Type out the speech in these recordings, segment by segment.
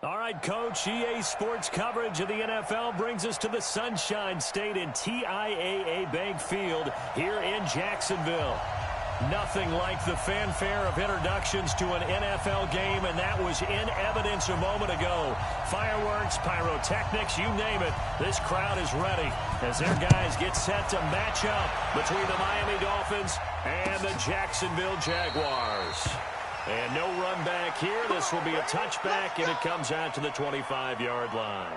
All right, Coach, EA Sports coverage of the NFL brings us to the Sunshine State in TIAA Bank Field here in Jacksonville. Nothing like the fanfare of introductions to an NFL game, and that was in evidence a moment ago. Fireworks, pyrotechnics, you name it. This crowd is ready as their guys get set to match up between the Miami Dolphins and the Jacksonville Jaguars. And no run back here. This will be a touchback, and it comes out to the 25-yard line.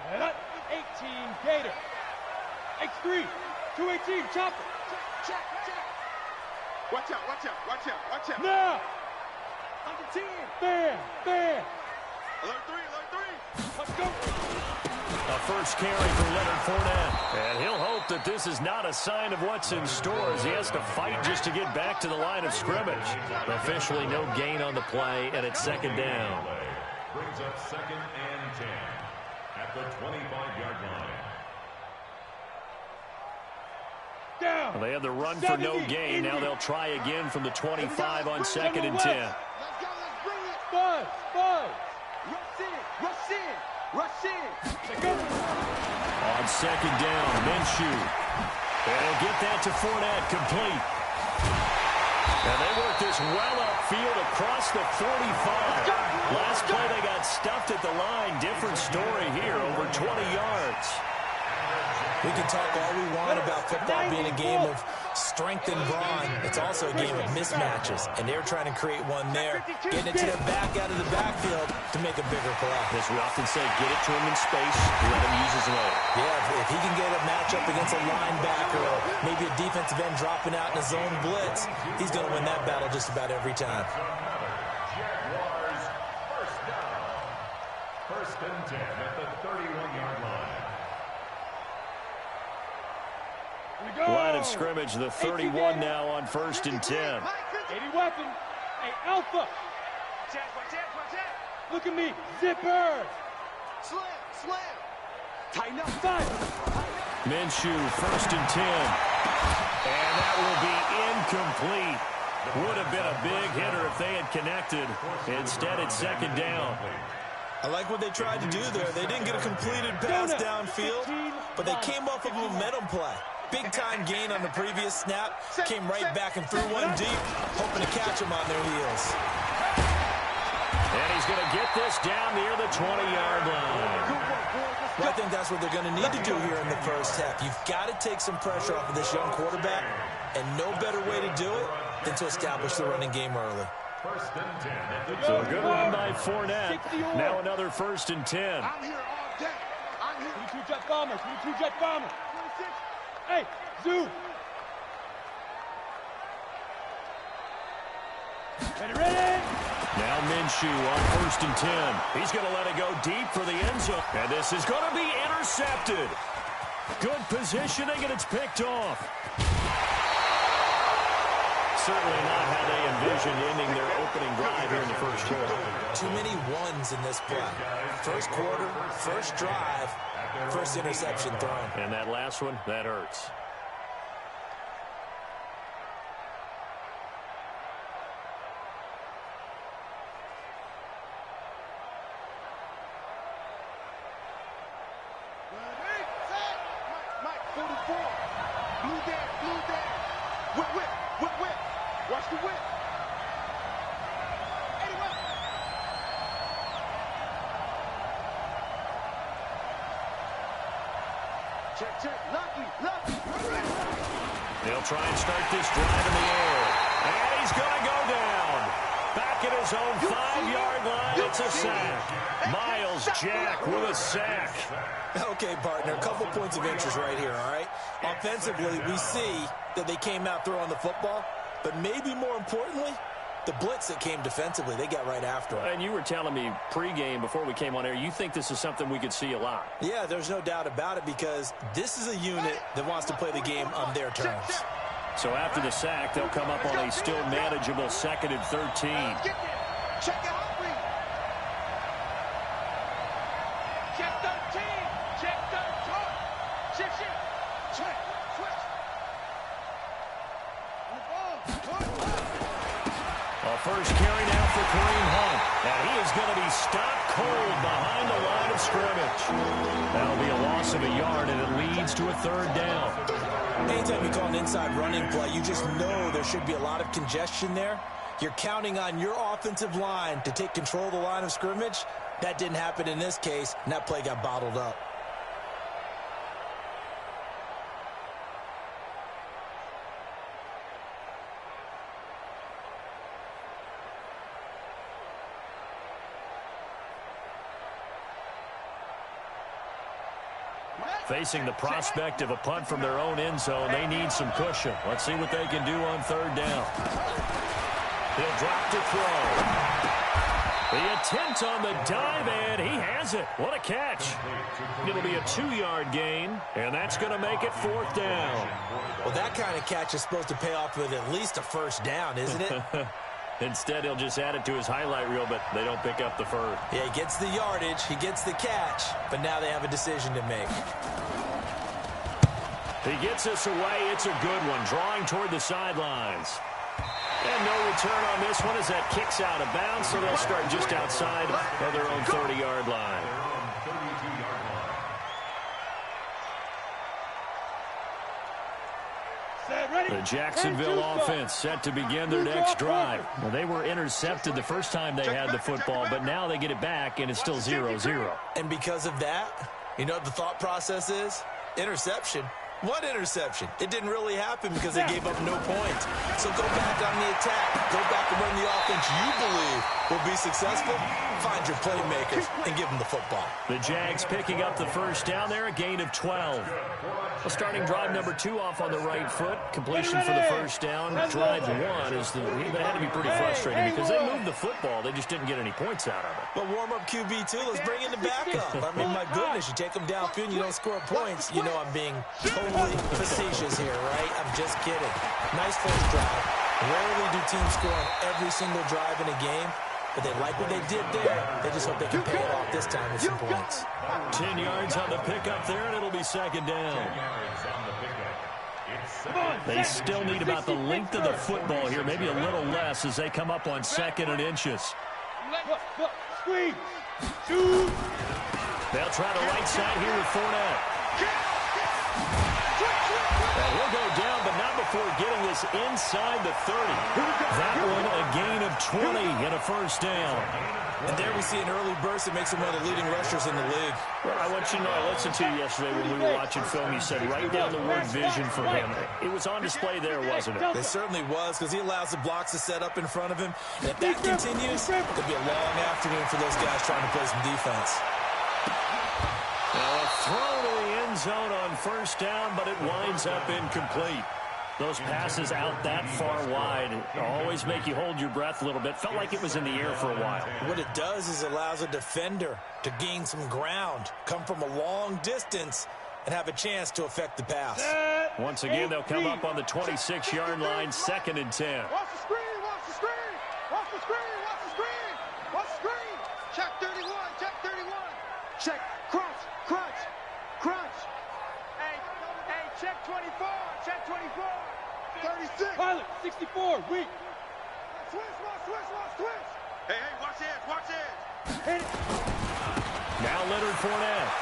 Set up, 18, Gator. X3, 218, chopper. Check. Watch out. Now. Under 10. Fair. Alert 3. Let's go. A first carry for Leonard Fournette. And he'll hope that this is not a sign of what's in store as he has to fight just to get back to the line of scrimmage. Officially no gain on the play, and it's second down. Brings up 2nd and 10 at the 25-yard line. Down. Well, they had the run for no gain. Now they'll try again from the 25 on 2nd and 10. Let's bring it. Five. Rush in. Let's go. On 2nd down, Minshew. And he'll get that to Fournette, complete. And they work this well upfield across the 45. Last play they got stuffed at the line. Different story here, over 20 yards. We can talk all we want about football being a game of strength and brawn. It's also a game of mismatches, and they're trying to create one there, getting it to their back out of the backfield to make a bigger play. As we often say, get it to him in space, let him use his leg. Yeah, if he can get a matchup against a linebacker or maybe a defensive end dropping out in a zone blitz, he's going to win that battle just about every time. Jaguars first down. 1st and 10 at the 31-yard line. Line of scrimmage, the 31 now on 1st and 10. 80 weapon. Hey, Alpha. Look at me. Zipper. Slam. Tighten up. Minshew, 1st and 10. And that will be incomplete. Would have been a big hitter if they had connected. Instead, it's 2nd down. I like what they tried to do there. They didn't get a completed pass downfield, but they came off of a momentum play. Big-time gain on the previous snap. Came right back and threw one deep, hoping to catch them on their heels. And he's going to get this down near the 20-yard line. Well, I think that's what they're going to need to do here in the first half. You've got to take some pressure off of this young quarterback, and no better way to do it than to establish the running game early. 1st and 10. So a good run by Fournette. Now another 1st and 10. I'm here all day. 22 jet bombers. 22 jet bombers. 26. Hey, Zoo. Ready? Now Minshew on 1st and 10. He's going to let it go deep for the end zone. And this is going to be intercepted. Good positioning, and it's picked off. Certainly not how they envisioned ending their opening drive here in the first quarter. Too many ones in this play. First quarter, first drive, first interception thrown. And that last one, that hurts. Mike, 44. Blue there. Whip. Watch the whip. Anyway. Check. Lucky. They'll try and start this drive in the air. And he's going to go down. Back at his own 5-yard line. It's a sack. Miles Jack with a sack. Okay, partner, a couple points of interest right here, all right? Offensively, we see that they came out throwing the football, but maybe more importantly, the blitz that came defensively, they got right after it. And you were telling me pregame before we came on air, you think this is something we could see a lot. Yeah, there's no doubt about it because this is a unit that wants to play the game on their terms. So after the sack, they'll come up on a still manageable 2nd and 13. Check it out, please. Check 13. A first carry now for Kareem Hunt. And he is going to be stopped cold behind the line of scrimmage. That'll be a loss of a yard, and it leads to a third down. Anytime you call an inside running play, you just know there should be a lot of congestion there. You're counting on your offensive line to take control of the line of scrimmage. That didn't happen in this case, and that play got bottled up. Facing the prospect of a punt from their own end zone, they need some cushion. Let's see what they can do on third down. He'll drop to throw. The attempt on the dive, and he has it. What a catch. It'll be a 2-yard gain, and that's going to make it fourth down. Well, that kind of catch is supposed to pay off with at least a first down, isn't it? Instead, he'll just add it to his highlight reel, but they don't pick up the first. Yeah, he gets the yardage, he gets the catch, but now they have a decision to make. He gets us away. It's a good one, drawing toward the sidelines. And no return on this one as that kicks out of bounds, so they'll start just outside of their own 30-yard line. The Jacksonville offense set to begin their next drive. Well, they were intercepted the first time they had the football, but now they get it back, and it's still 0-0. And because of that, you know what the thought process is? Interception. What interception? It didn't really happen because they gave up no points. So go back on the attack. Go back and run the offense you believe will be successful. Find your playmakers and give them the football. The Jags picking up the first down there, a gain of 12. Well, starting drive number 2 off on the right foot. Completion for the first down. Drive 1 is they had to be pretty frustrating because they moved the football. They just didn't get any points out of it. But warm-up QB, too. Let's bring in the backup. I mean, my goodness, you take them downfield and you don't score points. You know I'm being totally facetious here, right? I'm just kidding. Nice first drive. Rarely do teams score on every single drive in a game, but they like what they did there. They just hope they can pay it off this time with some points. 10 yards on the pickup there, and it'll be second down. They still need about the length of the football here, maybe a little less as they come up on 2nd and inches. They'll try the right side here with Fournette. And he'll go down, but not before getting this inside the 30. That one a gain of 20 and a first down. And there we see an early burst that makes him one of the leading rushers in the league. Well, I want you to know, I listened to you yesterday when we were watching film. You said write down the word vision for him. It was on display there, wasn't it? It certainly was, because he allows the blocks to set up in front of him. And if that continues, it'll be a long afternoon for those guys trying to play some defense. Now a throw to the end zone on first down, but it winds up incomplete. Those passes out that far wide always make you hold your breath a little bit. Felt like it was in the air for a while. What it does is it allows a defender to gain some ground, come from a long distance, and have a chance to affect the pass. Once again, they'll come up on the 26-yard line, 2nd and 10. Watch the screen, watch the screen, watch the screen, watch the screen, watch the screen. Check 31, check 31. Check, crunch, crunch, crunch. Hey, check 24, check 24. 36. Pilot, 64, weak. Switch, watch switch. Hey, watch this. Hit it. Now Leonard Fournette.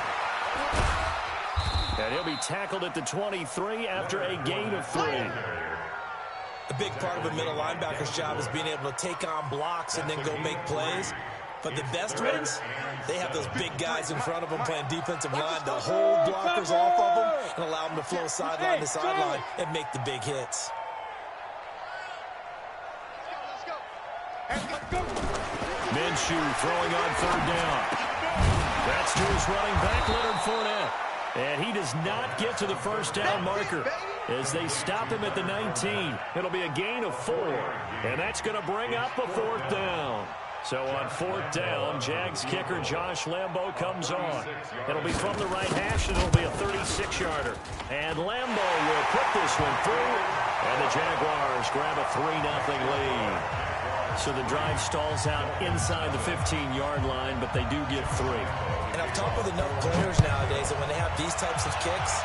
And he'll be tackled at the 23 after a gain of 3. A big part of a middle linebacker's job is being able to take on blocks and then go make plays. But the best ones, they have those big guys in front of them playing defensive line to hold blockers off of them and allow them to flow sideline to sideline and make the big hits. Minshew throwing on third down. That's to his running back, Leonard Fournette. And he does not get to the first down marker as they stop him at the 19. It'll be a gain of 4, and that's going to bring up a 4th down. So on 4th down, Jags kicker Josh Lambo comes on. It'll be from the right hash, and it'll be a 36-yarder. And Lambo will put this one through, and the Jaguars grab a 3-0 lead. So the drive stalls out inside the 15-yard line, but they do get 3. And I've talked with enough players nowadays that when they have these types of kicks,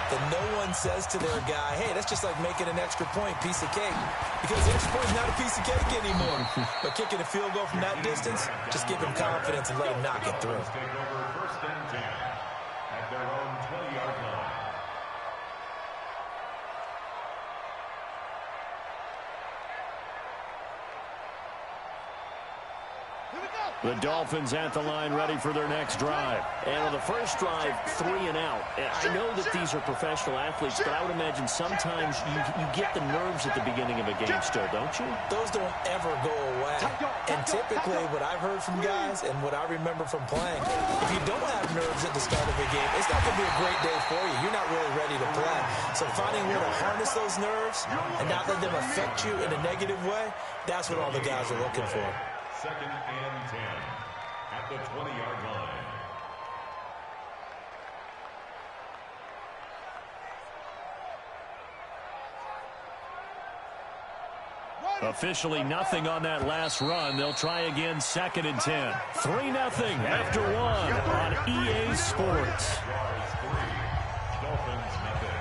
that no one says to their guy, hey, that's just like making an extra point, piece of cake. Because the extra point is not a piece of cake anymore. But kicking a field goal from that distance, just give him confidence and let him knock it through. Take over 1st and 10 at their own 20-yard line. The Dolphins at the line ready for their next drive. And on the first drive, 3 and out. And I know that these are professional athletes, but I would imagine sometimes you get the nerves at the beginning of a game still, don't you? Those don't ever go away. And typically what I've heard from guys and what I remember from playing, if you don't have nerves at the start of a game, it's not going to be a great day for you. You're not really ready to play. So finding a way to harness those nerves and not let them affect you in a negative way, that's what all the guys are looking for. 2nd and 10 at the 20-yard line. Officially nothing on that last run. They'll try again 2nd and 10. 3-0 after 1 on EA Sports. Jaguars 3, Dolphins nothing.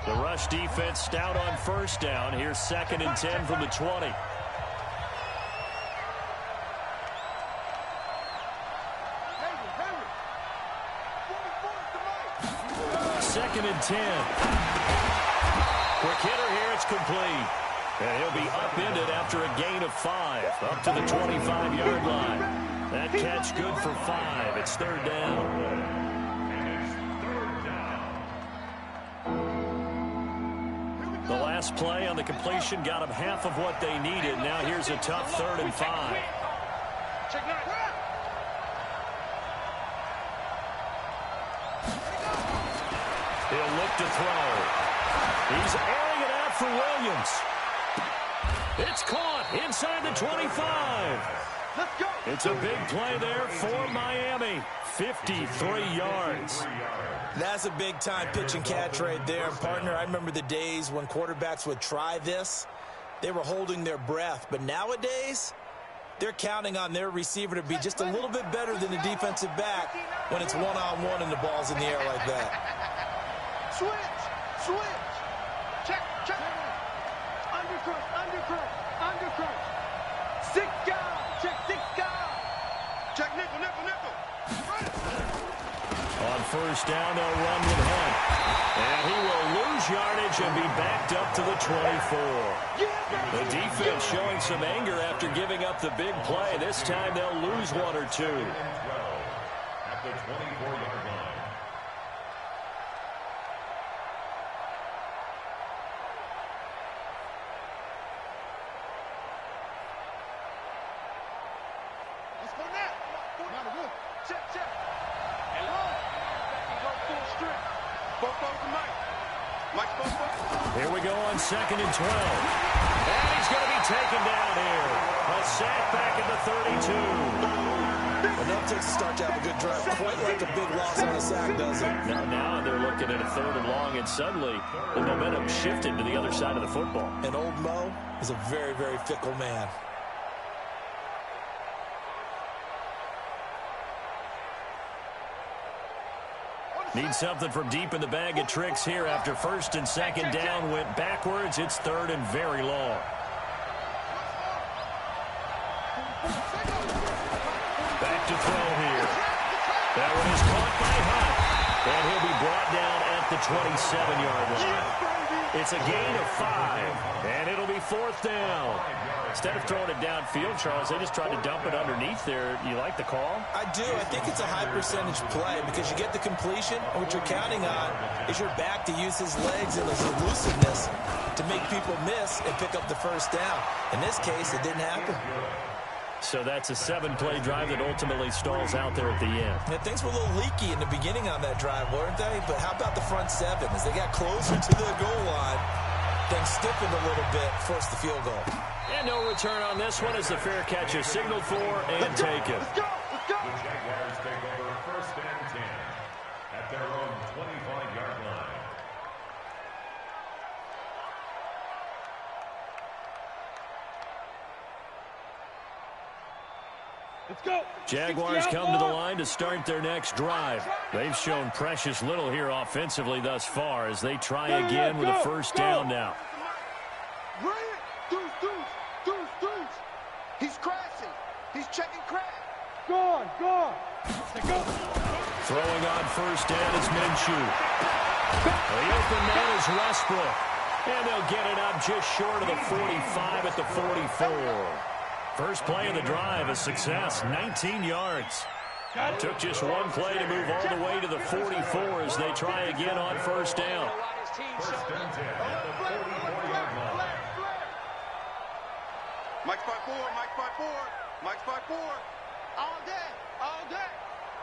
The rush defense stout on 1st down. Here's 2nd and 10 from the 20. Second and 10. Quick hitter here. It's complete. And he'll be upended after a gain of 5. Up to the 25-yard line. That catch good for 5. It's 3rd down. The last play on the completion got them half of what they needed. Now here's a tough 3rd and 5. He'll look to throw. He's airing it out for Williams. It's caught inside the 25. Let's go. It's a big play there for Miami. 53 yards. That's a big-time pitch and catch right there. And, partner, I remember the days when quarterbacks would try this. They were holding their breath. But nowadays, they're counting on their receiver to be just a little bit better than the defensive back when it's one-on-one and the ball's in the air like that. Switch. Check. Undercrunch. Six guys. Check 6 guys. Check nickel. On 1st down, they'll run with Hunt. And he will lose yardage and be backed up to the 24. The defense showing some anger after giving up the big play. This time they'll lose 1 or 2. 12 at the 24-yard line. Let's go now. Check. Hello. Go full strength. Both to Mike. Mike's both. Here we go on 2nd and 12. And he's going to be taken down here. A sack back at the 32. And that takes a start to have a good drive. Quite like a big loss on a sack, does it? Now they're looking at a 3rd and long, and suddenly the momentum shifted to the other side of the football. And old Mo is a very, very fickle man. Need something from deep in the bag of tricks here after 1st and 2nd down went backwards. It's 3rd and very long. Back to throw here. That one is caught by Hunt. And he'll be brought down at the 27-yard line. It's a gain of 5. And it'll be 4th down. Instead of throwing it downfield, Charles, they just tried to dump it underneath there. You like the call? I do. I think it's a high percentage play because you get the completion. And what you're counting on is your back to use his legs and his elusiveness to make people miss and pick up the 1st down. In this case, it didn't happen. So that's a 7-play drive that ultimately stalls out there at the end. Yeah, things were a little leaky in the beginning on that drive, weren't they? But how about the front 7? As they got closer to the goal line, things stiffened a little bit, forced the field goal. And no return on this one as the fair catch is signaled for and taken. Let's go. The Jaguars take over 1st and 10 at their own 25-yard line. Let's go. Jaguars come to the line to start their next drive. They've shown precious little here offensively thus far as they try again with a first down now. Deuce. He's crashing. He's checking crash. Go. Throwing on first down is Minshew. The open man is Westbrook. And they'll get it up just short of the 45 at the 44. First play of the drive, a success, 19 yards. Took just one play to move all the way to the 44 as they try again on first down. First and 10 at the 44-yard line. Mike's by four. All day.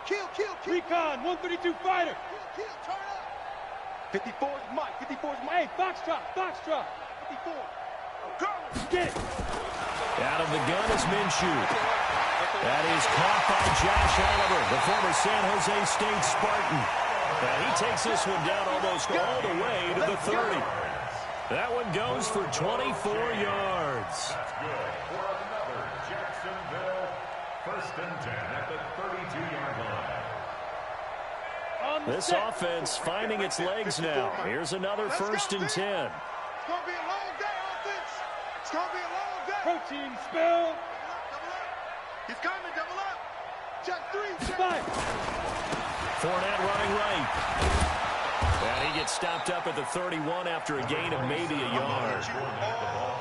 Kill. Recon, 132 fighter. Kill, turn up. 54's Mike. Hey, Foxtrot. 54. Go. Get it. Out of the gun is Minshew. That is caught by Josh Oliver, the former San Jose State Spartan. And he takes this one down almost all the way to the 30. That one goes for 24 yards. That's good for another Jacksonville first and 10 at the 32-yard line. This offense finding its legs now. Here's another first and 10. It's going to be a long day, offense. It's going to be a long day. Protein spill. Double up. He's coming, double up. Check 3. Five. Fournette running right. And he gets stopped up at the 31 after a gain of maybe a yard.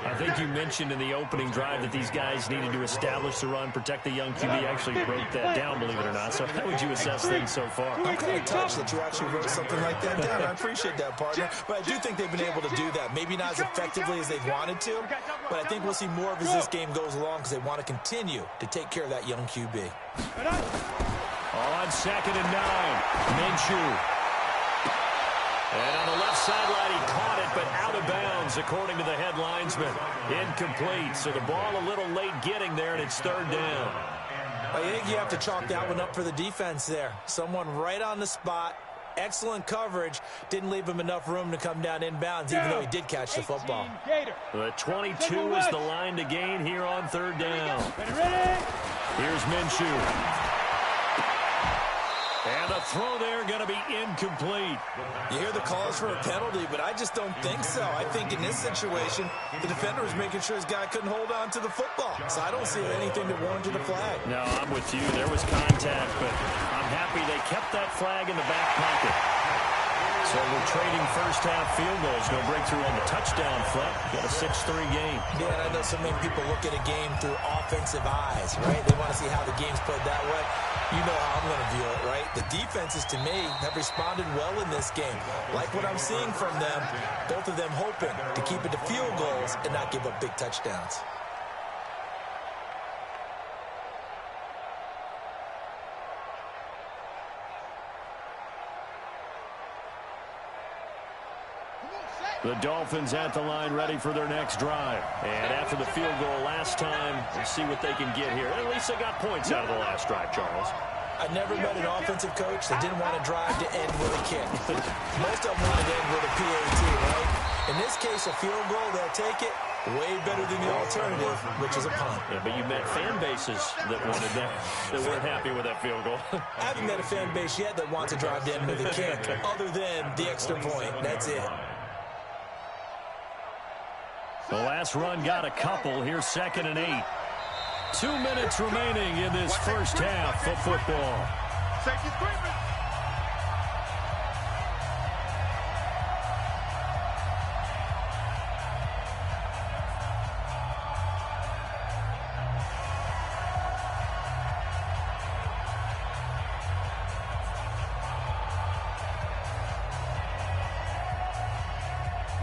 I think you mentioned in the opening drive that these guys needed to establish the run, protect the young QB. Actually wrote that down, believe it or not. So how would you assess things so far? I'm kind of touched that you actually wrote something like that down. I appreciate that, partner. But I do think they've been able to do that. Maybe not as effectively as they've wanted to, but I think we'll see more of as this game goes along because they want to continue to take care of that young QB. On second and 9, Minshew. And on the left sideline, he caught it, but out of bounds, according to the head linesman. Incomplete, so the ball a little late getting there, and it's third down. I think you have to chalk that one up for the defense there. Someone right on the spot, excellent coverage, didn't leave him enough room to come down inbounds, even though he did catch the football. The 22 is the line to gain here on third down. Here's Minshew. And the throw there going to be incomplete. You hear the calls for a penalty, but I just don't think so. I think in this situation, the defender was making sure his guy couldn't hold on to the football. So I don't see anything to warrant to the flag. No, I'm with you. There was contact, but I'm happy they kept that flag in the back pocket. So we're trading first-half field goals. No breakthrough on the touchdown front. Got a 6-3 game. Yeah, and I know so many people look at a game through offensive eyes, right? They want to see how the game's played that way. You know how I'm going to view it, right? The defenses, to me, have responded well in this game. Like what I'm seeing from them, both of them hoping to keep it to field goals and not give up big touchdowns. The Dolphins at the line ready for their next drive. And after the field goal last time, we'll see what they can get here. At least they got points out of the last drive, Charles. I never met an offensive coach that didn't want to drive to end with a kick. Most of them want to end with a PAT, right? In this case, a field goal, they'll take it. Way better than the alternative, which is a punt. Yeah, but you met fan bases that wanted that, that weren't happy with that field goal. I haven't met a fan base yet that wants to drive to end with a kick, other than the extra point. That's it. The last run got a couple. Here's 2nd and 8. 2 minutes remaining in this first half of football. Safety screaming.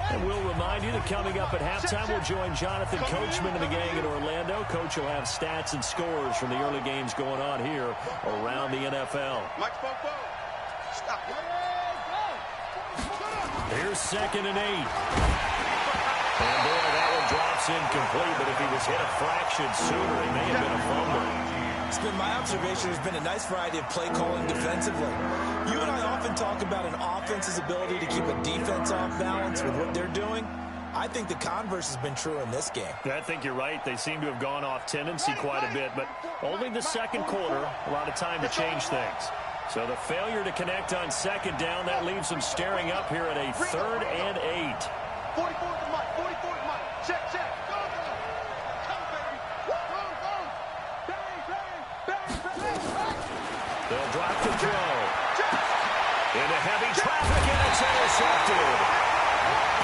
And we'll remind you that coming up at halftime, we'll join Jonathan Coachman and the gang in Orlando. Coach will have stats and scores from the early games going on here around the NFL. Stop. Here's 2nd and 8. And boy, that one drops incomplete, but if he was hit a fraction sooner, he may have been a fumble. It's been my observation there's been a nice variety of play calling defensively. You and I often talk about an offense's ability to keep a defense off balance with what they're doing. I think the converse has been true in this game. I think you're right. They seem to have gone off tendency quite a bit, but only the second quarter, a lot of time to change things. So the failure to connect on second down, that leaves them staring up here at a 3rd and 8. 44 to Mike, 44 to Mike. Check, check. Go, go. Come, baby. Go, go. Bang, bang, bang, bang, bang. They'll drop the throw. Into heavy traffic, and it's intercepted.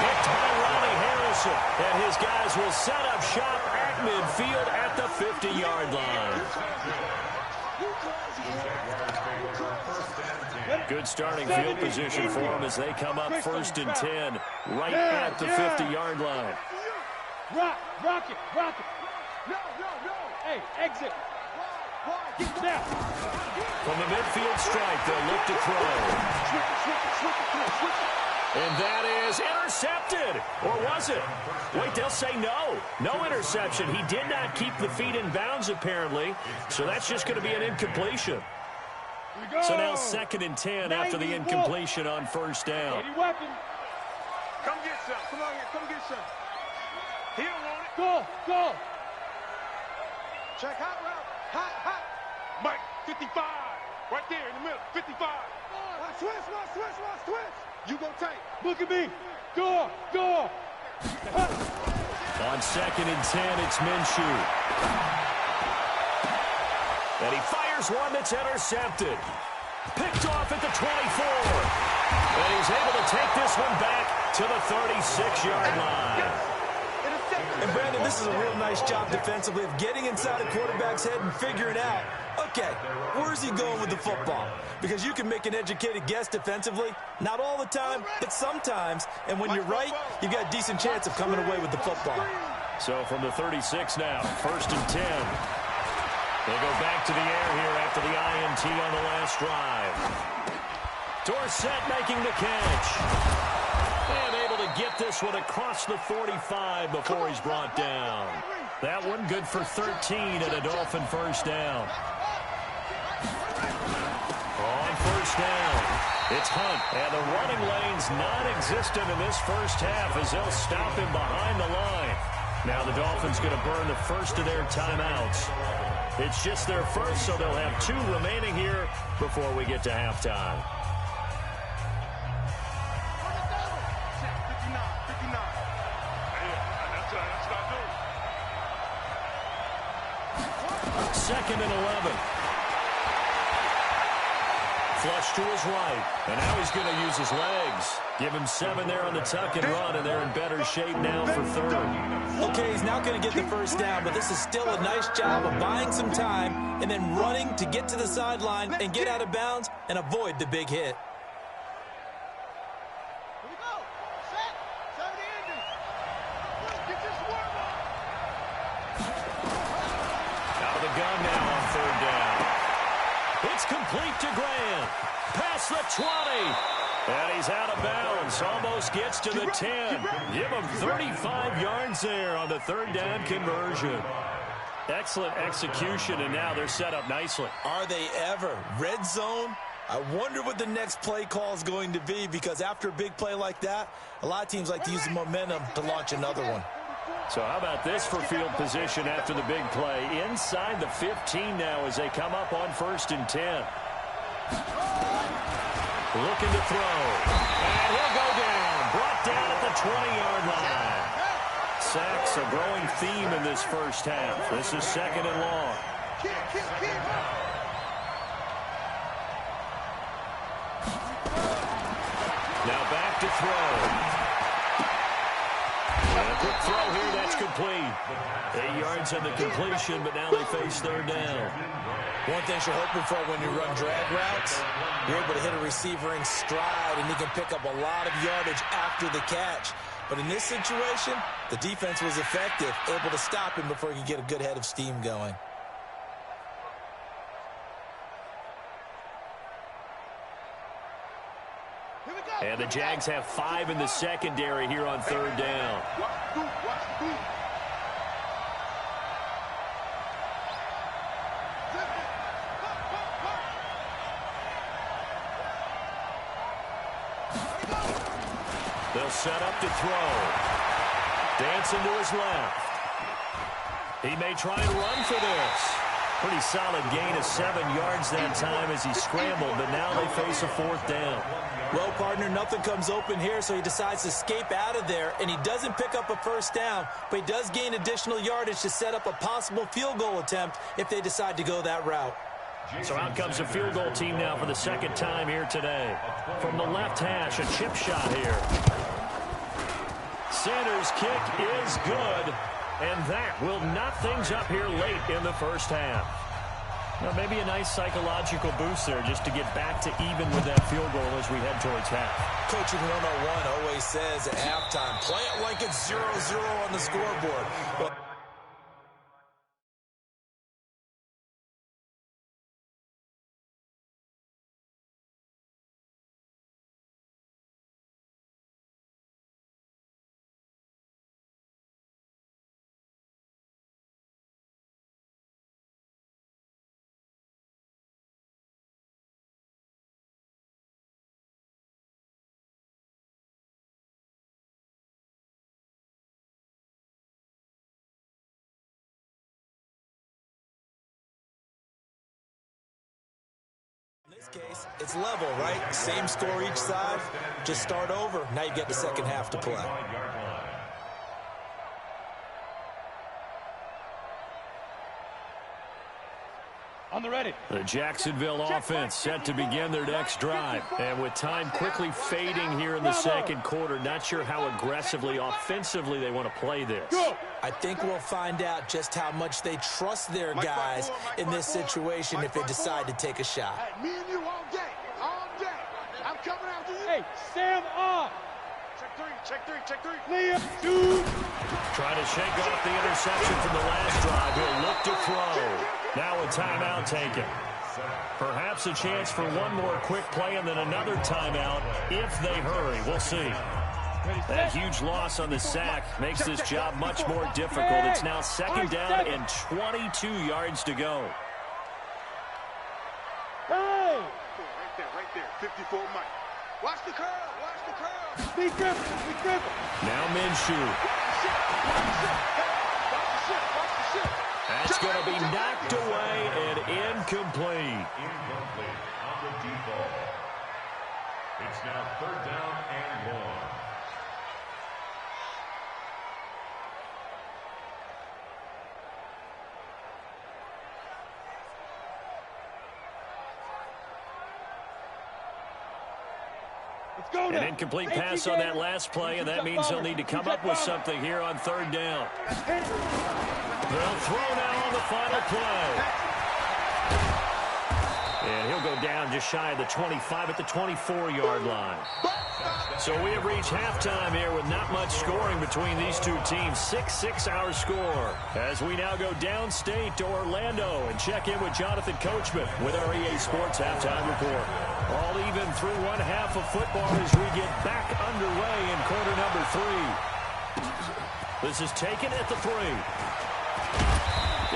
Picked by Ronnie Harrison, and his guys will set up shop at midfield at the 50-yard line. Good starting field position for them as they come up 1st and 10, right at the 50-yard line. Rock it. No. Hey, exit. Why? Get Now. From the midfield stripe, they'll look to throw. Switch it. And that is intercepted. Or was it? Wait, they'll say no. No interception. He did not keep the feet in bounds, apparently. So that's just going to be an incompletion. So now 2nd and 10 after the incompletion on 1st down. Any weapon. Come get some. Come on here. Come get some. He don't want it. Go. Check hot route. Hot. Mike, 55. Right there in the middle. 55. Watch switch. You go tight. Look at me. Go. On 2nd and 10, it's Minshew. And he fires one that's intercepted. Picked off at the 24. And he's able to take this one back to the 36-yard line. And Brandon, this is a real nice job defensively of getting inside a quarterback's head and figuring out, okay, where's he going with the football? Because you can make an educated guess defensively, not all the time, but sometimes. And when you're right, you've got a decent chance of coming away with the football. So from the 36 now, 1st and 10. They go back to the air here after the INT on the last drive. Dorsett making the catch. And able to get this one across the 45 before he's brought down. That one good for 13 and a Dolphin 1st down. On 1st down, it's Hunt. And the running lane's non-existent in this 1st half as they'll stop him behind the line. Now the Dolphins going to burn the first of their timeouts. It's just their first, so they'll have 2 remaining here before we get to halftime. 59. That's what I do. 2nd and 11. Flush to his right, and now he's going to use his legs. Give him 7 there on the tuck and run, and they're in better shape now for 3rd. Okay, he's not going to get the 1st down, but this is still a nice job of buying some time and then running to get to the sideline and get out of bounds and avoid the big hit. Here we go. Set. 70 ending. Get your swerve on. Out of the gun now on 3rd down. It's complete to Graham. Past the 20. And he's out of bounds. Almost gets to the 10. Give him 35 yards there on the 3rd down conversion. Excellent execution, and now they're set up nicely. Are they ever? Red zone? I wonder what the next play call is going to be, because after a big play like that, a lot of teams like to use the momentum to launch another one. So how about this for field position after the big play? Inside the 15 now as they come up on 1st and 10. Looking to throw. And he'll go down. Brought down at the 20-yard line. Sacks a growing theme in this 1st half. This is 2nd and long. Now back to throw. And a quick throw here, that's complete. 8 yards on the completion, but now they face 3rd down. One thing you're hoping for when you run drag routes, you're able to hit a receiver in stride, and he can pick up a lot of yardage after the catch. But in this situation, the defense was effective, able to stop him before he could get a good head of steam going. And the Jags have 5 in the secondary here on 3rd down. They'll set up to throw. Dancing to his left. He may try and run for this. Pretty solid gain of 7 yards that time as he scrambled, but now they face a 4th down. Well, partner, nothing comes open here, so he decides to escape out of there, and he doesn't pick up a 1st down, but he does gain additional yardage to set up a possible field goal attempt if they decide to go that route. So out comes a field goal team now for the 2nd time here today. From the left hash, a chip shot here. Sanders' kick is good. And that will knot things up here late in the 1st half. Now, maybe a nice psychological boost there just to get back to even with that field goal as we head towards half. Coaching 101 always says at halftime, play it like it's 0-0 on the scoreboard. Well, in this case, it's level, right? Same score each side. Just start over. Now you get the 2nd half to play. On the ready. The Jacksonville offense set to begin their next drive. And with time quickly fading here in the 2nd quarter, not sure how aggressively, offensively they want to play this. I think we'll find out just how much they trust their guys in this situation if they decide to take a shot. Hey, me and you all day. All day. I'm coming after you. Hey, Sam off. Check three. Liam, 2. Trying to shake off the interception from the last drive. He'll look to throw. Now a timeout taken. Perhaps a chance for one more quick play and then another timeout if they hurry. We'll see. That huge loss on the sack makes this job much more difficult. It's now 2nd down and 22 yards to go. Hey! Right there. 54 Mike. Watch the curl. Be Griffin. Now Minshew. That's going to be knocked away and incomplete. Incomplete on the default. It's now 3rd down and 1. An incomplete pass on that last play, and that means they'll need to come up with something here on 3rd down. They'll throw now on the final play. And he'll go down just shy of the 25 at the 24-yard line. So we have reached halftime here with not much scoring between these two teams. 6-6 our score. As we now go downstate to Orlando and check in with Jonathan Coachman with our EA Sports Halftime Report. All even through 1 half of football as we get back underway in quarter number 3. This is taken at the 3.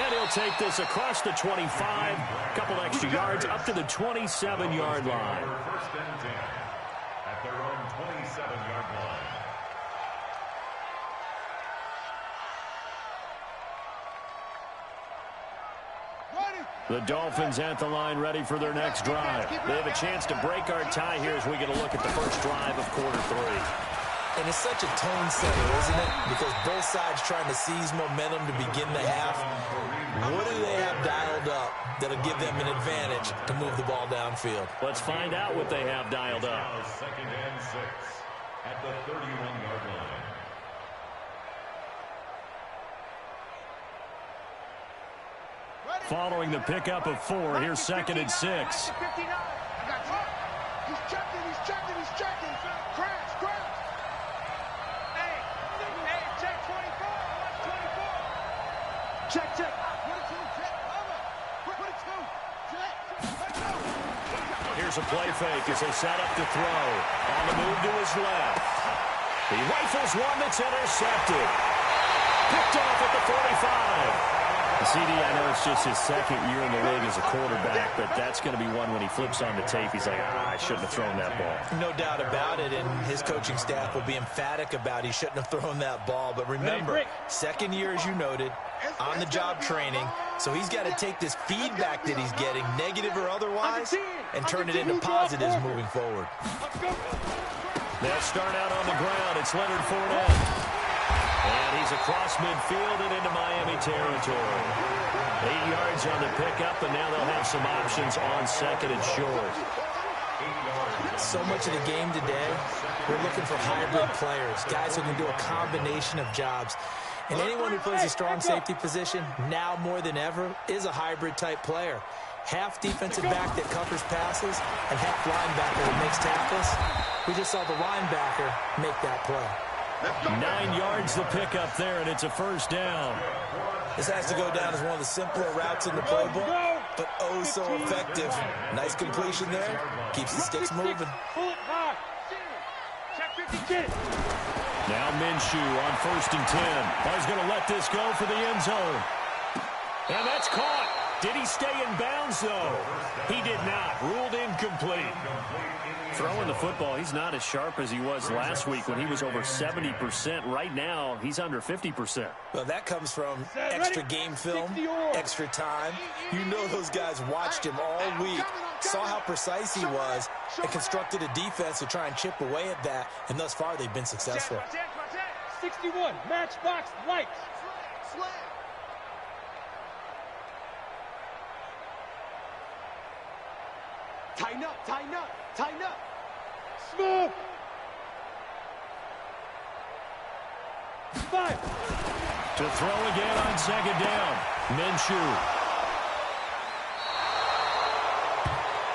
And he'll take this across the 25, a couple extra yards up to the 27-yard line. 1st and 10 at their own 27-yard line. The Dolphins at the line ready for their next drive. They have a chance to break our tie here as we get a look at the first drive of quarter 3. And it's such a tone setter, isn't it? Because both sides trying to seize momentum to begin the half. What do they have dialed up that'll give them an advantage to move the ball downfield? Let's find out what they have dialed up. Now 2nd and 6 at the 31-yard line. Following the pickup of 4, here's 2nd and 6. I got you. He's checking. Crash. Hey, check 24. Watch 24. Check. What a two. Check. Let's go. Here's a play fake as they set up to throw. On the move to his left. He rifles one that's intercepted. Picked off at the 45. CD, I know it's just his second year in the league as a quarterback, but that's going to be one when he flips on the tape. He's like, I shouldn't have thrown that ball. No doubt about it, and his coaching staff will be emphatic about he shouldn't have thrown that ball. But remember, second year, as you noted, on-the-job training, so he's got to take this feedback that he's getting, negative or otherwise, and turn it into positives moving forward. They'll start out on the ground. It's Leonard Fournette. And he's across midfield and into Miami territory. 8 yards on the pickup, and now they'll have some options on second and short. So much of the game today, we're looking for hybrid players, guys who can do a combination of jobs. And anyone who plays a strong safety position, now more than ever, is a hybrid-type player. Half defensive back that covers passes and half linebacker that makes tackles. We just saw the linebacker make that play. 9 yards the pickup there, and it's a first down. This has to go down as one of the simpler routes in the playbook, but oh so effective. Nice completion there. Keeps the sticks moving. Now Minshew on 1st and 10. He's going to let this go for the end zone. And that's caught. Did he stay in bounds, though? He did not. Ruled incomplete. Throwing the football, he's not as sharp as he was last week when he was over 70%. Right now, he's under 50%. Well, that comes from extra game film, extra time. You know those guys watched him all week, saw how precise he was, and constructed a defense to try and chip away at that, and thus far they've been successful. 61, matchbox lights. Tighten up, tighten up, tighten up. Smooth. 5. To throw again on second down. Minshew.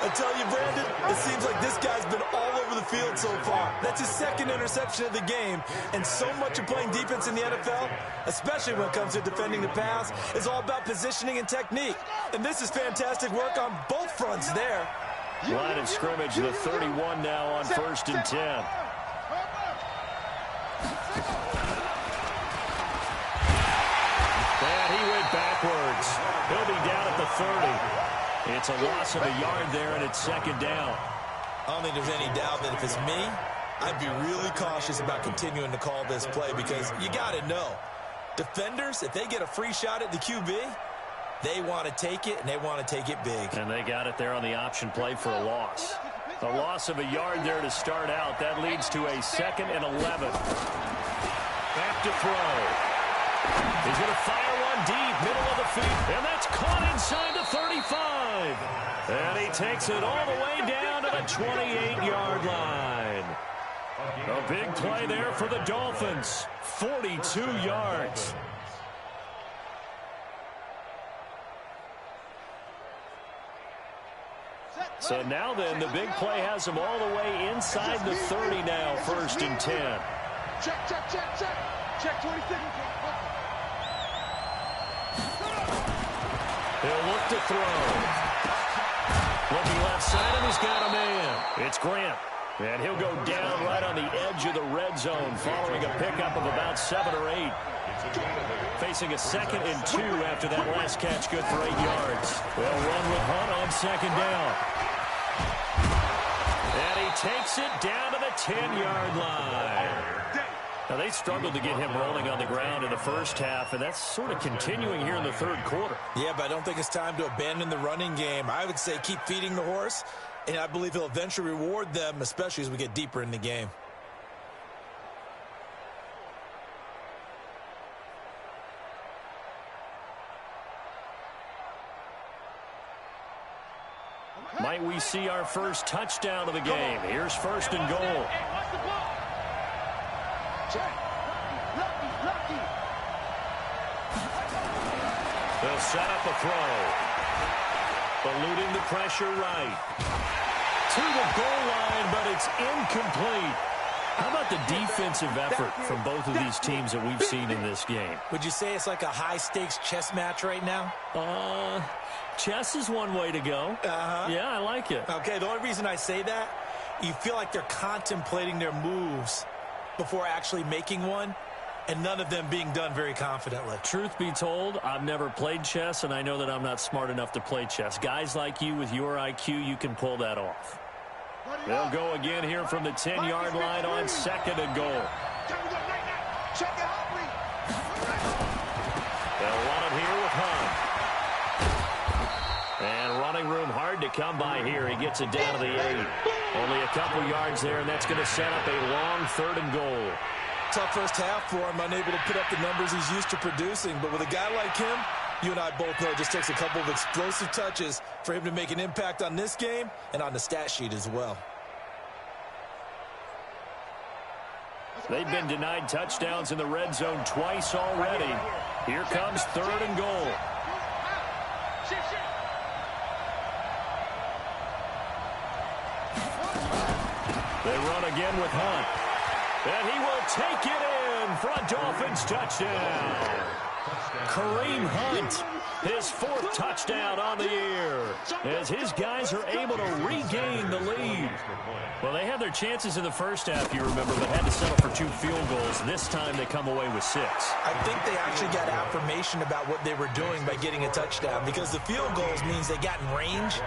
I tell you, Brandon, it seems like this guy's been all over the field so far. That's his second interception of the game, and so much of playing defense in the NFL, especially when it comes to defending the pass, is all about positioning and technique. And this is fantastic work on both fronts there. Line of scrimmage, the 31 now on 1st and 10. And he went backwards. He'll be down at the 30. It's a loss of a yard there, and it's second down. I don't think there's any doubt that if it's me, I'd be really cautious about continuing to call this play because you got to know, defenders, if they get a free shot at the QB, they want to take it, and they want to take it big. And they got it there on the option play for a loss. A loss of a yard there to start out. That leads to a 2nd and 11. Back to throw. He's going to fire one deep, middle of the field. And that's caught inside the 35. And he takes it all the way down to the 28-yard line. A big play there for the Dolphins. 42 yards. So now then, the big play has him all the way inside the 30 now, 1st and 10. Check, check, check, check. Check 26. He'll look to throw. Looking left side, and he's got a man. It's Grant. And he'll go down right on the edge of the red zone following a pickup of about 7 or 8. Facing a 2nd and 2 after that last catch, good for 8 yards. They'll run with Hunt on 2nd down. And he takes it down to the 10-yard line. Now, they struggled to get him rolling on the ground in the first half, and that's sort of continuing here in the 3rd quarter. Yeah, but I don't think it's time to abandon the running game. I would say keep feeding the horse, and I believe he'll eventually reward them, especially as we get deeper in the game. Might we see our first touchdown of the game? Here's 1st and goal. They'll set up a throw. Eluding the pressure right. To the goal line, but it's incomplete. How about the defensive effort from both of these teams that we've seen in this game? Would you say it's like a high-stakes chess match right now? Chess is one way to go. Yeah, I like it. Okay, the only reason I say that, you feel like they're contemplating their moves before actually making one. and none of them being done very confidently. Truth be told, I've never played chess, and I know that I'm not smart enough to play chess. Guys like you with your IQ, you can pull that off. They'll go again here from the 10-yard line on 2nd and goal. They'll run it here with Hunt. And running room hard to come by here. He gets it down to the 8. Only a couple yards there, and that's going to set up a long 3rd and goal. Tough first half for him, unable to put up the numbers he's used to producing. But with a guy like him, you and I both know it just takes a couple of explosive touches for him to make an impact on this game and on the stat sheet as well. They've been denied touchdowns in the red zone twice already. Here comes 3rd and goal. They run again with Hunt. And he will take it in for a Dolphins touchdown. Kareem Hunt, his 4th touchdown on the year, as his guys are able to regain the lead. Well, they had their chances in the first half, you remember, but had to settle for 2 field goals. This time they come away with 6. I think they actually got affirmation about what they were doing by getting a touchdown, because the field goals means they got in range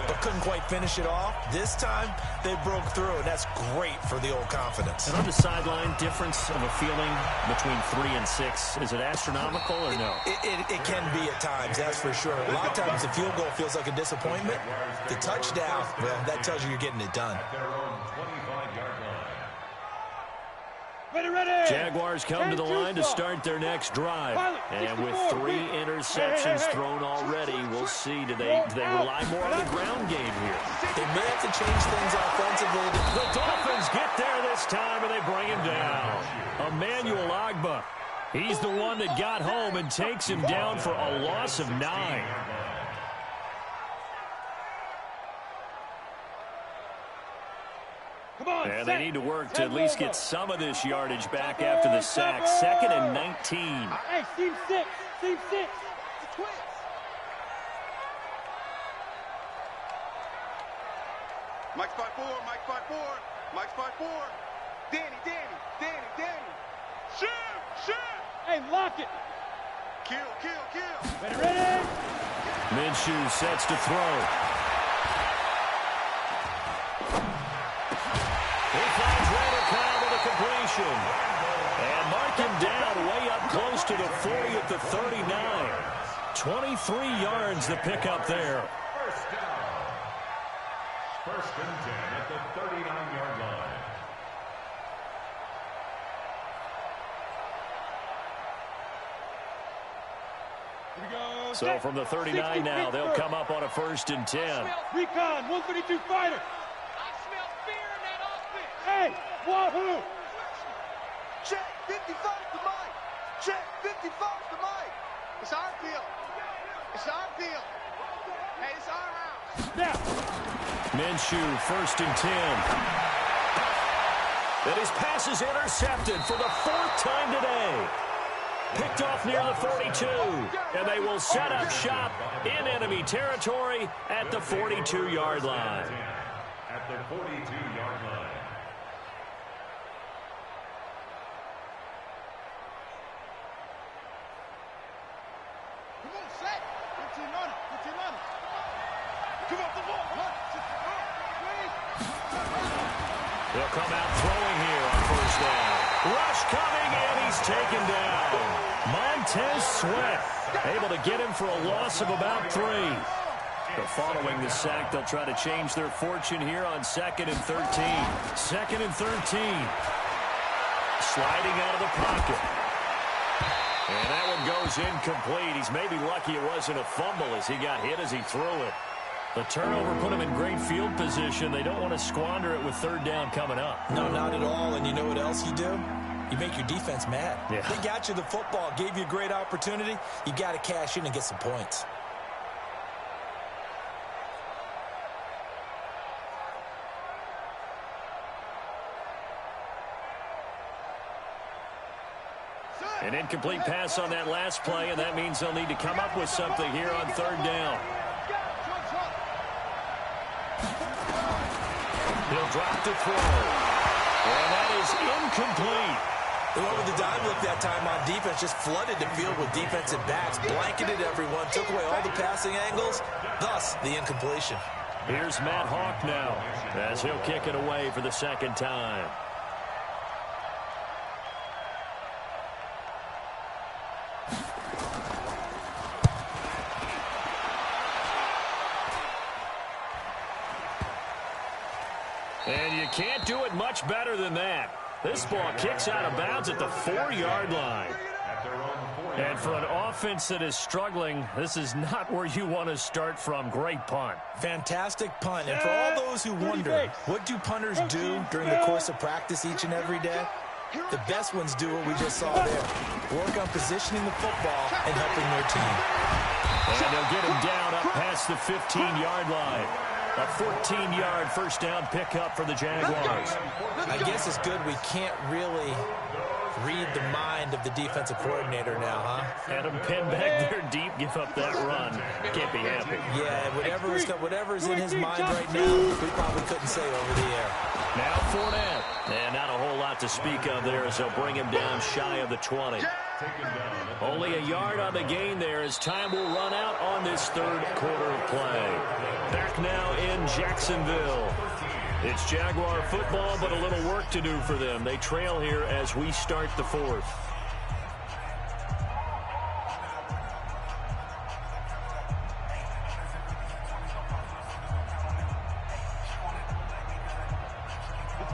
but couldn't quite finish it off. This time they broke through, and that's great for the old confidence. And on the sideline, difference of a feeling between 3 and 6, is it astronomical or no? It can be at times, that's for sure. A lot of times the field goal feels like a disappointment. The touchdown, well, that tells you you're getting it done. Jaguars come to the line to start their next drive. And with 3 interceptions thrown already, we'll see. Do they rely more on the ground game here? They may have to change things offensively. The Dolphins get there this time, and they bring him down. Emmanuel Ogbah. He's the one that got home and takes him down for a loss of 9. And they need to work to at least get some of this yardage back after the sack. 2nd and 19. Hey, team 6. Team 6. The Twins. Mike spot 4. Mike spot 4. Mike spot 4. Danny. Shoot. Hey, lock it. Kill. Ready. Minshew sets to throw. He finds Randall Cobb with a completion. And mark him down way up close to the 40 at the 39. 23 yards to pick up there. First down. 1st and 10 at the 39-yard line. So from the 39 now, they'll come up on a 1st and 10. Recon, 132 fighter. I smell fear in that offense. Hey, Wahoo. Check 55 to Mike. Check 55 to Mike. It's our field. Hey, it's our house. Now. Minshew, 1st and 10. And his pass is intercepted for the 4th time today. Picked off near the 42, and they will set up shop in enemy territory at the 42-yard line. At the 42-yard line. Come on, set. 15 on it. Come on, the ball. They'll come out throwing here on 1st down. Rush coming, and he's taken down. Montez Sweat able to get him for a loss of about 3. But following the sack, they'll try to change their fortune here on 2nd and 13. 2nd and 13. Sliding out of the pocket. And that one goes incomplete. He's maybe lucky it wasn't a fumble as he got hit as he threw it. The turnover put him in great field position. They don't want to squander it with 3rd down coming up. No, not at all. And you know what else you do? You make your defense mad. Yeah. They got you the football, gave you a great opportunity. You got to cash in and get some points. An incomplete pass on that last play, and that means they'll need to come up with something here on 3rd down. He'll drop to throw. And that is incomplete. They went with the dime look that time on defense, just flooded the field with defensive backs, blanketed everyone, took away all the passing angles, thus the incompletion. Here's Matt Hawk now as he'll kick it away for the second time. And you can't do it much better than that. This ball kicks out of bounds at the 4-yard line. And for an offense that is struggling, this is not where you want to start from. Great punt. Fantastic punt. And for all those who wonder, what do punters do during the course of practice each and every day? The best ones do what we just saw there. Work on positioning the football and helping their team. And they'll get him down up past the 15-yard line. A 14-yard first down pickup for the Jaguars. I guess it's good we can't really read the mind of the defensive coordinator now, huh? Had him pinned back there deep, give up that run. Can't be happy. Yeah, whatever is in his mind right now, we probably couldn't say over the air. Now Fournette. And not a whole lot to speak of there as they'll bring him down shy of the 20. Only a yard on the gain there as time will run out on this third quarter of play. Back now in Jacksonville. It's Jaguar football, but a little work to do for them. They trail here as we start the fourth.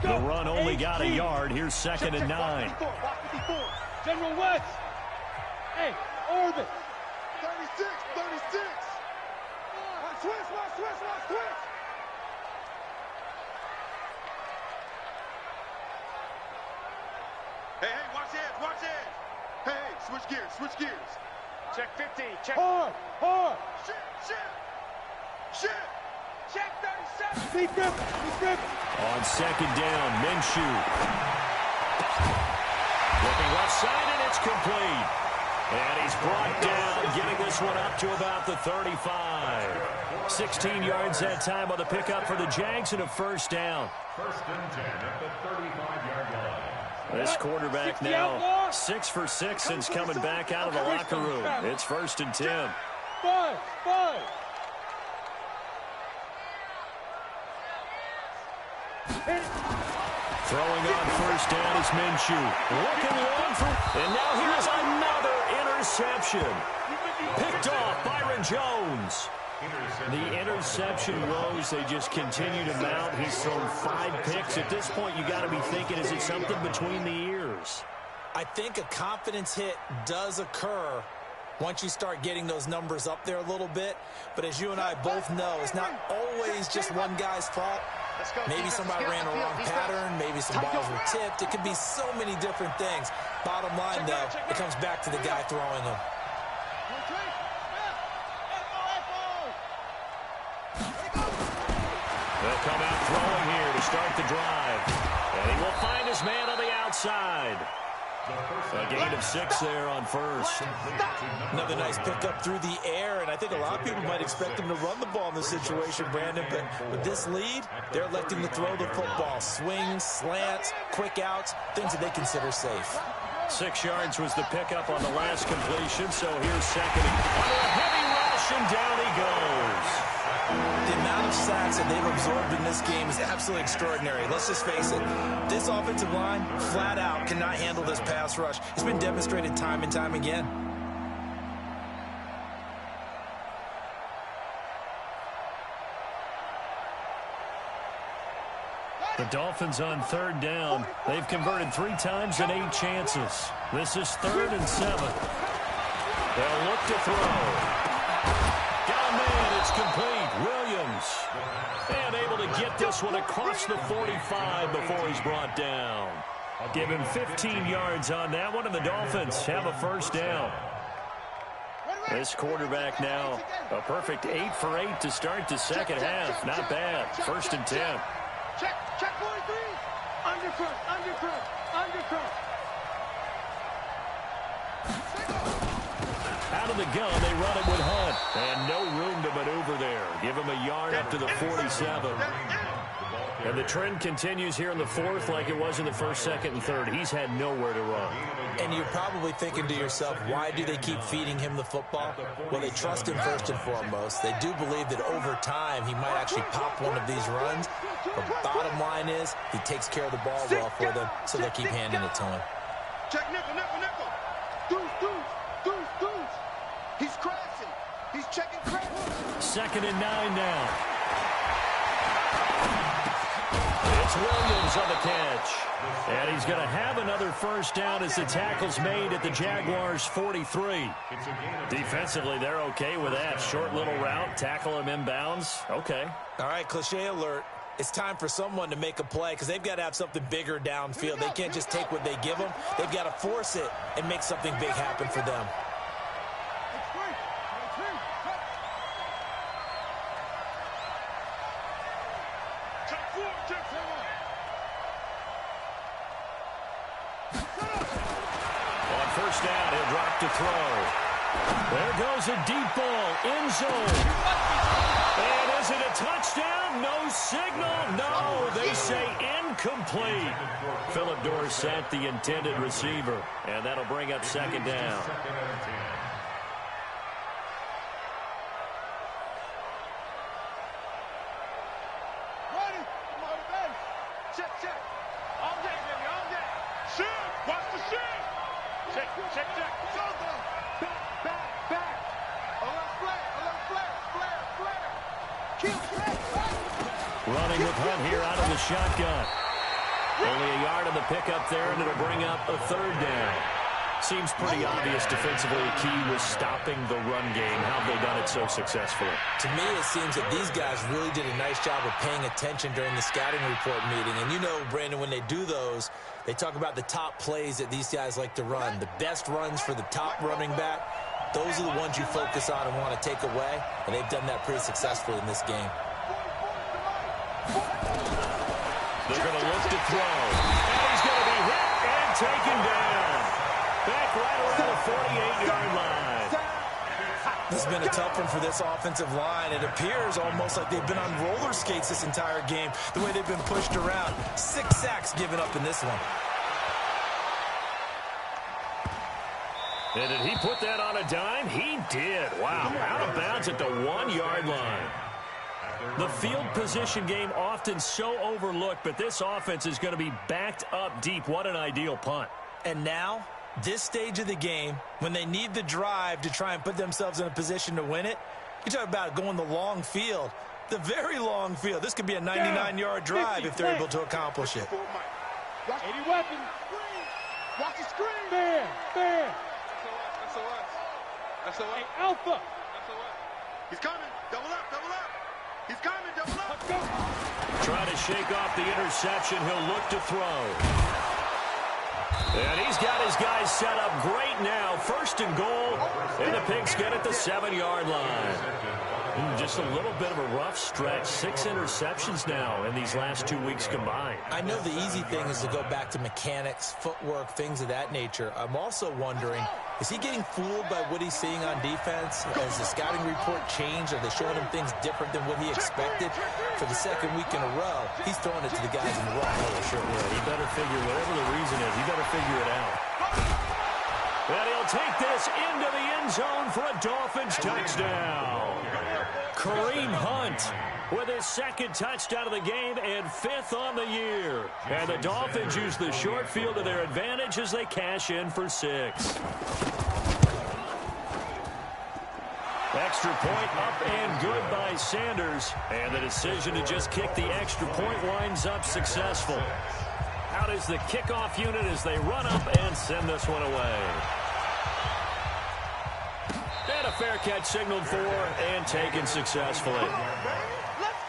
The run only got a yard. Here's 2nd and 9. General West. Hey, orbit. 36, 36. One switch. Hey, watch it. Hey, switch gears. Check 15. Check. Hard. Shit. Check 37. Deep grip. On 2nd down, Minshew. Looking left side, and it's complete. And he's brought down, getting this one up to about the 35. 16 yards that time on the pickup for the Jags and a first down. 1st and 10 at the 35-yard line. This quarterback now 6 for 6 since coming back out of the locker room. It's 1st and 10. Five. Throwing on first down is Minshew. Looking long for... And now here's another interception. Picked off Byron Jones. The interception woes, they just continue to mount. He's thrown 5 picks. At this point, you got to be thinking, is it something between the ears? I think a confidence hit does occur once you start getting those numbers up there a little bit. But as you and I both know, it's not always just one guy's fault. Maybe somebody ran a wrong pattern. Maybe some balls were tipped. It could be so many different things. Bottom line, though, it comes back to the guy throwing them. They'll come out throwing here to start the drive. And he will find his man on the outside. A gain of 6 there on first. Another nice pickup through the air, and I think a lot of people might expect him to run the ball in this situation, Brandon, but with this lead, they're electing to throw the football. Swings, slants, quick outs, things that they consider safe. 6 yards was the pickup on the last completion, so here's 2nd. Under a heavy rush, and down he goes. The amount of sacks that they've absorbed in this game is absolutely extraordinary. Let's just face it. This offensive line, flat out, cannot handle this pass rush. It's been demonstrated time and time again. The Dolphins on 3rd down. They've converted 3 times in 8 chances. This is 3rd and 7. They'll look to throw. Down man, it's complete. Williams. And able to get this one across the 45 before he's brought down. Give him 15 yards on that one, and the Dolphins have a first down. This quarterback now a perfect 8 for 8 to start the second half. Not bad. 1st and 10. Check 43. Undercut. Out of the gun, they run it with Hunt. And no room to maneuver there. Give him a yard up to the 47. And the trend continues here in the fourth like it was in the first, second, and third. He's had nowhere to run. And you're probably thinking to yourself, why do they keep feeding him the football? Well, they trust him first and foremost. They do believe that over time he might actually pop one of these runs. The bottom line is he takes care of the ball well for them, so they keep handing it to him. Check nickel, nickel, nickel. Deuce. He's crashing. He's checking crash. 2nd and 9 now. It's Williams on the catch. And he's going to have another first down as the tackle's made at the Jaguars' 43. Defensively, they're okay with that. Short little route, tackle him inbounds. Okay. All right, cliche alert. It's time for someone to make a play because they've got to have something bigger downfield. They can't just take what they give them. They've got to force it and make something big happen for them. On first down, he'll drop to throw. There goes a deep ball, end zone. And is it a touchdown? No signal. No, they say incomplete. Philip Dorsett, the intended receiver. And that'll bring up 2nd down. Check. All day, baby, all day. Shift. Watch the shift. Check. Shoulder. Back. A little flare. Kill, Running with Hunt here out of the shotgun. Only a yard on the pickup there, and it'll bring up a 3rd down. Seems pretty obvious defensively. A key was stopping the run game. How have they done it so successfully? To me, it seems that these guys really did a nice job of paying attention during the scouting report meeting. And you know, Brandon, when they do those, they talk about the top plays that these guys like to run. The best runs for the top running back, those are the ones you focus on and want to take away. And they've done that pretty successfully in this game. They're going to look to throw. And he's going to be hit and taken down. Back right around the 48-yard line. This has been a tough one for this offensive line. It appears almost like they've been on roller skates this entire game, the way they've been pushed around. 6 sacks given up in this one. And did he put that on a dime? He did. Wow. Out of bounds at the 1-yard line. The field position game often so overlooked, but this offense is going to be backed up deep. What an ideal punt. And now, this stage of the game, when they need the drive to try and put themselves in a position to win it, you talk about going the long field, the very long field. This could be a 99-yard drive if they're able to accomplish it. 80 weapons. Watch the screen. Bam. That's a Hey, Alpha. He's coming. Double up. He's coming. Double up. Let's go. Trying to shake off the interception. He'll look to throw. And he's got his guys set up great now. 1st and goal. And the Pigs get at the 7-yard line. Just a little bit of a rough stretch. 6 interceptions now in these last 2 weeks combined. I know the easy thing is to go back to mechanics, footwork, things of that nature. I'm also wondering, is he getting fooled by what he's seeing on defense? Has the scouting report changed? Are they showing him things different than what he expected? For the 2nd week in a row, he's throwing it to the guys in the wrong color shirt. He better figure, whatever the reason is, he better figure it out. And he'll take this into the end zone for a Dolphins touchdown. Kareem Hunt with his 2nd touchdown of the game and 5th on the year. And the Dolphins use the short field to their advantage as they cash in for 6. Extra point up and good by Sanders. And the decision to just kick the extra point winds up successful. Out is the kickoff unit as they run up and send this one away. And a fair catch signaled for and taken successfully. Let's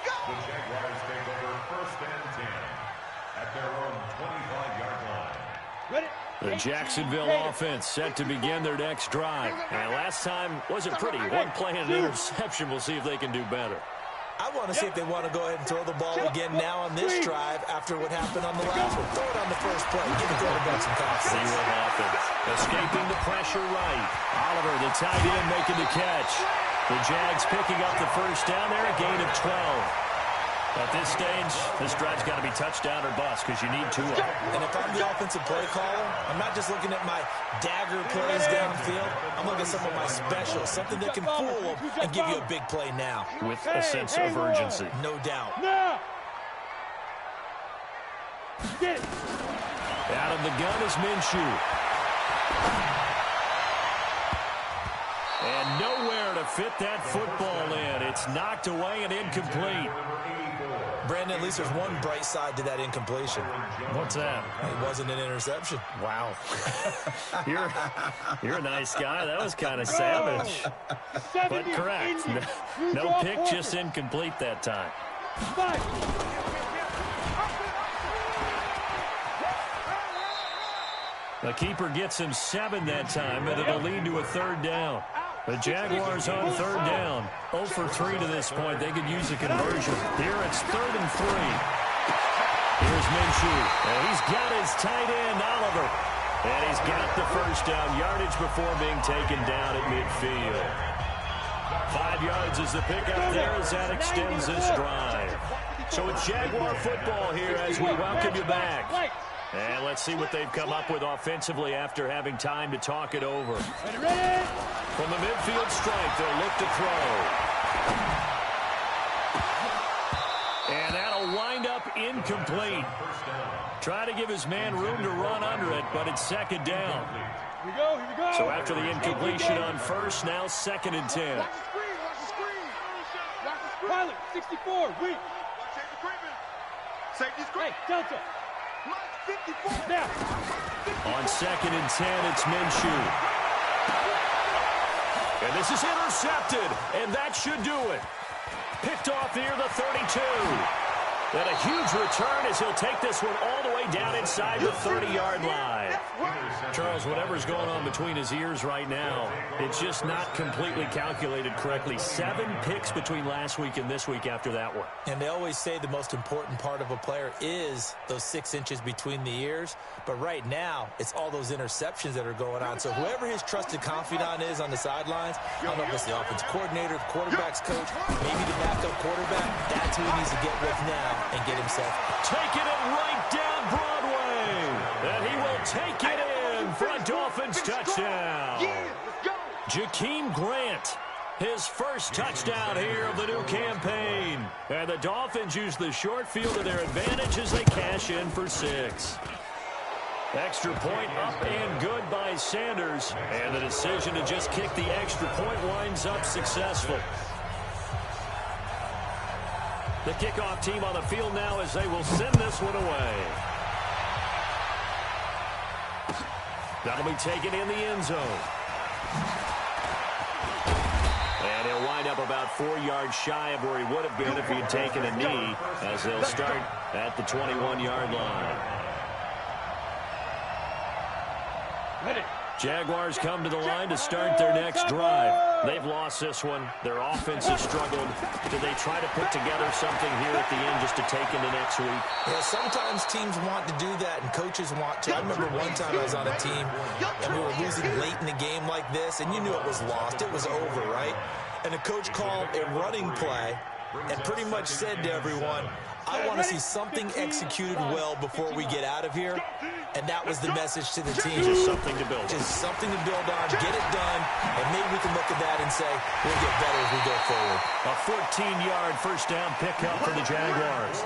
go. The Jaguars take over 1st and 10 at their own 25-yard line. Ready? The Jacksonville offense set to begin their next drive. And last time wasn't pretty. One play and an interception. We'll see if they can do better. I want to see if they want to go ahead and throw the ball again now on this drive after what happened on the last one. Throw it on the first play. Give the quarterback some See confidence. what happens. Escaping the pressure right. Oliver, the tight end, making the catch. The Jags picking up the first down there, a gain of 12. At this stage, this drive's got to be touchdown or bust because you need 2 of them. And if I'm the offensive play caller, I'm not just looking at my dagger plays downfield. I'm looking at some of my specials, something that can fool them and give you a big play now. With a sense of urgency. No doubt. Now. Get it. Out of the gun is Minshew. And nowhere to fit that football in. It's knocked away and incomplete. Brandon, at least there's one bright side to that incompletion. What's that? It wasn't an interception. Wow. You're a nice guy. That was kind of savage. But correct. No pick, just incomplete that time. The keeper gets him 7 that time, but it'll lead to a 3rd down. The Jaguars on 3rd down. 0 for 3 to this point. They could use a conversion. Here it's 3rd and 3. Here's Minshew. And he's got his tight end, Oliver. And he's got the first down. Yardage before being taken down at midfield. 5 yards is the pickup there as that extends this drive. So it's Jaguar football here as we welcome you back. And let's see what they've come up with offensively after having time to talk it over. From the midfield stripe, they'll look to throw. And that'll wind up incomplete. Try to give his man room to run under it, but it's 2nd down. Here we go, here we go. So after the incompletion on 1st, now 2nd and 10. Watch the screen, watch the screen. Watch the screen. Pilot, 64, weak. Safety screen. Hey, Delta. 54. Now. On 2nd and 10, it's Minshew. And this is intercepted, and that should do it. Picked off near the 32. And a huge return as he'll take this one all the way down inside the 30-yard line. Charles, whatever's going on between his ears right now, it's just not completely calculated correctly. 7 picks between last week and this week after that one. And they always say the most important part of a player is those 6 inches between the ears. But right now, it's all those interceptions that are going on. So whoever his trusted confidant is on the sidelines, I don't know if it's the offense coordinator, the quarterback's coach, maybe the backup quarterback, that's who he needs to get with now and get himself. Taking it right down Broadway. And he will take it in for a Dolphins touchdown. Jakeem Grant, his first touchdown here of the new campaign. And the Dolphins use the short field to their advantage as they cash in for 6. Extra point up and good by Sanders. And the decision to just kick the extra point winds up successful. The kickoff team on the field now as they will send this one away. That'll be taken in the end zone. And he'll wind up about 4 yards shy of where he would have been if he had taken a knee, as they'll start at the 21-yard line. Jaguars come to the line to start their next drive. They've lost this one. Their offense has struggled. Do they try to put together something here at the end just to take into next week? Yeah, sometimes teams want to do that and coaches want to. I remember one time I was on a team and we were losing late in the game like this, and you knew it was lost. It was over, right? And the coach called a running play and pretty much said to everyone, I want to see something executed well before we get out of here. And that was the message to the team. Just something to build on. Just something to build on, get it done, and maybe we can look at that and say, we'll get better as we go forward. A 14-yard first down pickup for the Jaguars.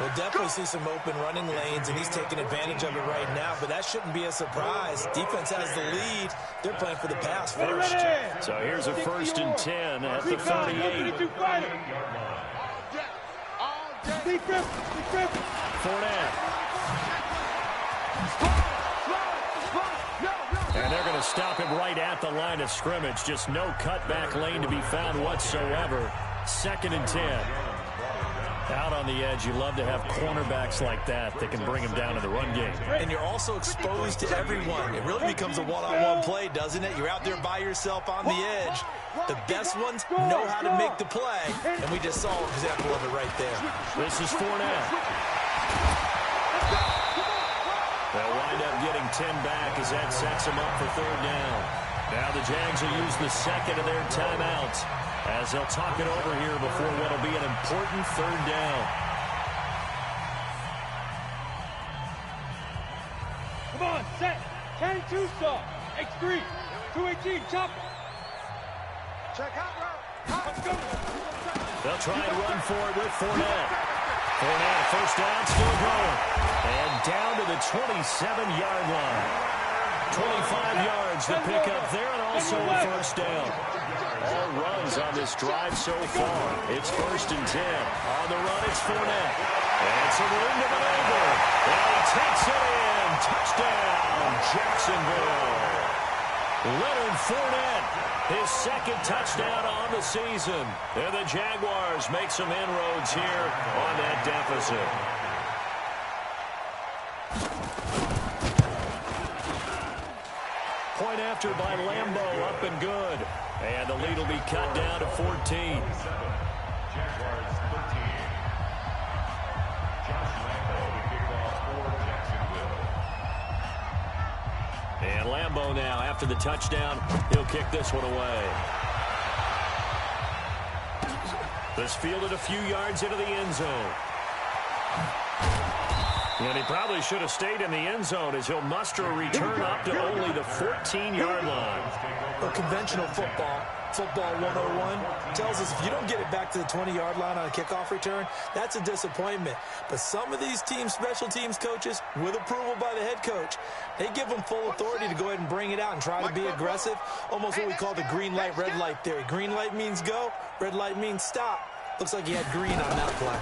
We'll definitely see some open running lanes, and he's taking advantage of it right now, but that shouldn't be a surprise. Defense has the lead. They're playing for the pass first. So here's a 1st and 10 at the 38. Fournette. And they're going to stop him right at the line of scrimmage. Just no cutback lane to be found whatsoever. 2nd and 10. Out on the edge, you love to have cornerbacks like that can bring him down to the run game. And you're also exposed to everyone. It really becomes a one-on-one play, doesn't it? You're out there by yourself on the edge. The best ones know how to make the play, and we just saw an example of it right there. This is Fournette. They'll wind up getting 10 back as that sets them up for 3rd down. Now the Jags will use the 2nd of their timeouts as they'll talk it over here before what will be an important 3rd down. 2 stop. X3. 218. Chop. Check out route. Let's go. They'll try and run for it with Fournette. Fournette, first down, still going. And down to the 27-yard line. 25 yards to pick up there, and also a first down. All runs on this drive so far. It's 1st and 10. On the run, it's Fournette. And some room to maneuver. And he takes it in. Touchdown, Jacksonville. Leonard Fournette, his 2nd touchdown on the season. And the Jaguars make some inroads here on that deficit. Point after by Lambeau, up and good. And the lead will be cut down to 14. Jaguars 13. Josh Lambeau to kick off for Jacksonville. And Lambeau now, after the touchdown, he'll kick this one away. This fielded a few yards into the end zone. And he probably should have stayed in the end zone as he'll muster a return up to only the 14-yard line. Well, conventional football 101, tells us if you don't get it back to the 20-yard line on a kickoff return, that's a disappointment. But some of these teams, special teams coaches, with approval by the head coach, they give them full authority to go ahead and bring it out and try to be aggressive, almost what we call the green light, red light theory. Green light means go, red light means stop. Looks like he had green on that play.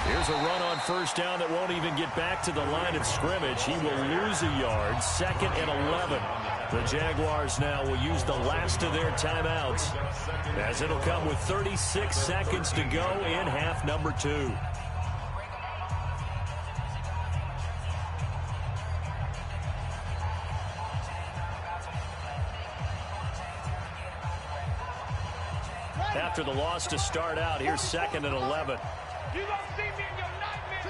Here's a run on first down that won't even get back to the line of scrimmage. He will lose a yard. 2nd and 11. The Jaguars now will use the last of their timeouts, as it'll come with 36 seconds to go in half number 2. After the loss to start out, here's 2nd and 11. You gonna see me in your nightmare.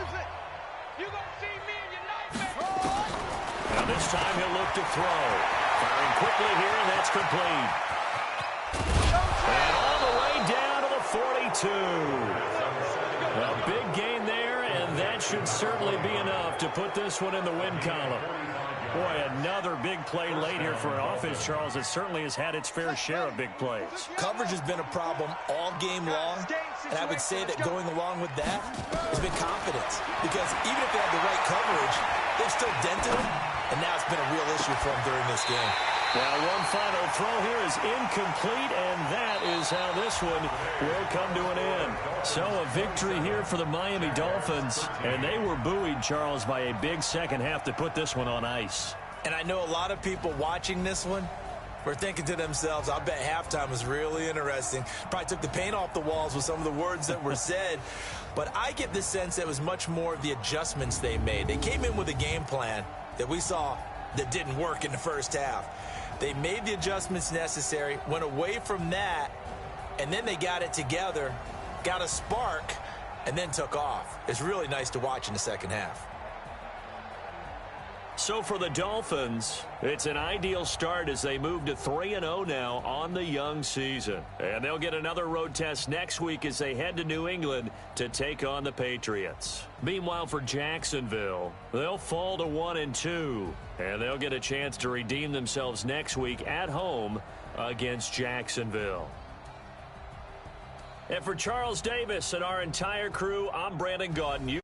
You gonna see me in your nightmare. Now this time he'll look to throw. Firing quickly here, and that's complete. And all the way down to the 42. A big gain there, and that should certainly be enough to put this one in the win column. Boy, another big play late here for an offense, Charles, that certainly has had its fair share of big plays. Coverage has been a problem all game long, and I would say that going along with that has been confidence. Because even if they had the right coverage, they've still dented them, and now it's been a real issue for them during this game. Well, one final throw here is incomplete, and that is how this one will come to an end. So a victory here for the Miami Dolphins, and they were buoyed, Charles, by a big second half to put this one on ice. And I know a lot of people watching this one were thinking to themselves, I bet halftime was really interesting. Probably took the paint off the walls with some of the words that were said. But I get the sense that it was much more of the adjustments they made. They came in with a game plan that we saw that didn't work in the first half. They made the adjustments necessary, went away from that, and then they got it together, got a spark, and then took off. It's really nice to watch in the second half. So for the Dolphins, it's an ideal start as they move to 3-0 now on the young season. And they'll get another road test next week as they head to New England to take on the Patriots. Meanwhile, for Jacksonville, they'll fall to 1-2, and they'll get a chance to redeem themselves next week at home against Jacksonville. And for Charles Davis and our entire crew, I'm Brandon Gaudin.